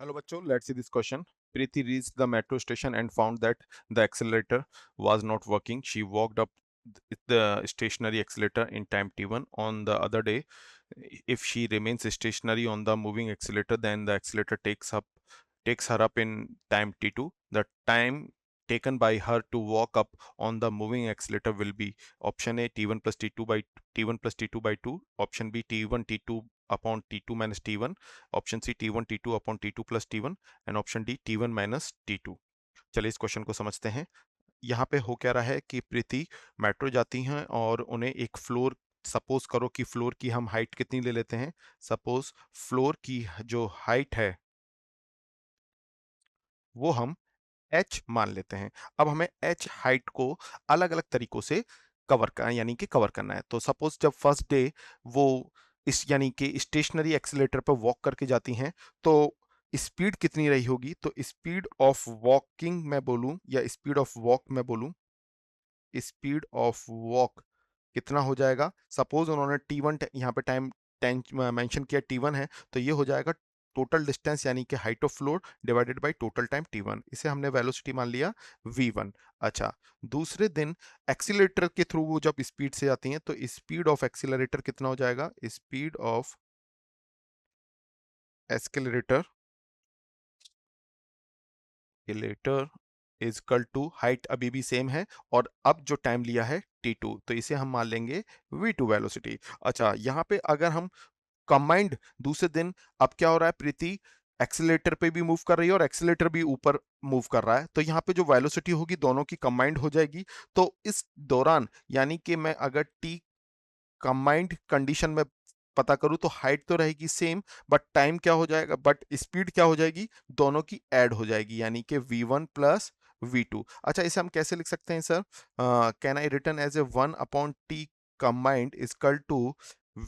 Hello, bachcho. Let's see this question. Preeti reached the metro station and found that the accelerator was not working. She walked up the stationary accelerator in time t1. On the other day, if she remains stationary on the moving accelerator, then the accelerator takes her up in time t2. The time taken by her to walk up on the moving accelerator will be option A t1 plus t2 by t1 plus t2 by 2, option B t1 t2 upon t2 minus t1, option C T one T two upon T two plus T one and option D T one minus T two. चलिए इस question को समझते हैं। यहाँ पे हो क्या रहा है कि प्रीति मेट्रो जाती हैं और उन्हें एक फ्लोर, सपोज करो कि फ्लोर की हम हाइट कितनी ले लेते हैं। सपोज फ्लोर की जो हाइट है वो हम एच मान लेते हैं। अब हमें एच हाइट को अलग अलग तरीकों से कवर करना, यानी कि कवर करना है। तो सपोज जब फर्स्ट डे वो इस यानी कि स्टेशनरी एक्सीलेटर पर वॉक करके जाती हैं, तो स्पीड कितनी रही होगी। तो स्पीड ऑफ वॉकिंग मैं बोलूं या स्पीड ऑफ वॉक मैं बोलूं, स्पीड ऑफ वॉक कितना हो जाएगा। सपोज उन्होंने टी वन यहाँ पे टाइम टेन मेंशन किया, टी वन है, तो ये हो जाएगा टोटल डिस्टेंस यानी कि height of floor divided by total time T one. इसे हमने वेलोसिटी मान लिया वी वन। अच्छा, दूसरे दिन एक्सीलरेटर के थ्रू वो जब स्पीड से जाती हैं तो स्पीड ऑफ एक्सीलरेटर कितना हो जाएगा। Speed of accelerator later is equal to height अभी भी सेम है और अब जो टाइम लिया है t2, तो इसे हम मान लेंगे v2 वेलोसिटी। अच्छा, यहाँ पे अगर हम कंबाइंड दूसरे दिन, अब क्या हो रहा है, प्रीति एक्सीलेटर पे भी मूव कर रही है और एक्सीलेटर भी ऊपर मूव कर रहा है, तो यहाँ पे जो वेलोसिटी होगी दोनों की कंबाइंड हो जाएगी। तो इस दौरान यानी कि मैं अगर टी कंबाइंड कंडीशन में पता करूं तो हाइट तो रहेगी सेम, बट टाइम क्या हो जाएगा, बट स्पीड क्या हो जाएगी, दोनों की ऐड हो जाएगी यानी कि v1 प्लस v2। अच्छा, इसे हम कैसे लिख सकते हैं sir. Can I return as a one upon T combined equal to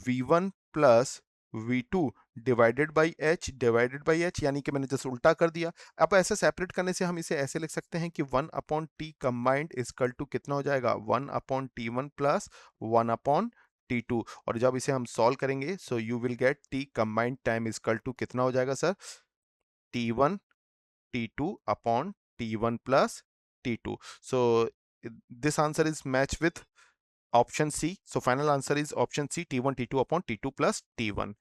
v1 plus v2 divided by H, यानी कि मैंने जैसे उल्टा कर दिया। अब ऐसे सेपरेट करने से हम इसे ऐसे लिख सकते हैं कि one upon T combined equal to कितना हो जाएगा, one upon T one plus one upon T2। और जब इसे हम सॉल्व करेंगे so you will get T combined time equal to कितना हो जाएगा sir, T1 T2 upon T1 plus T2। So this answer is match with option C. So final answer is option C T1 T2 upon T2 plus T1।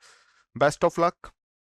Best of luck.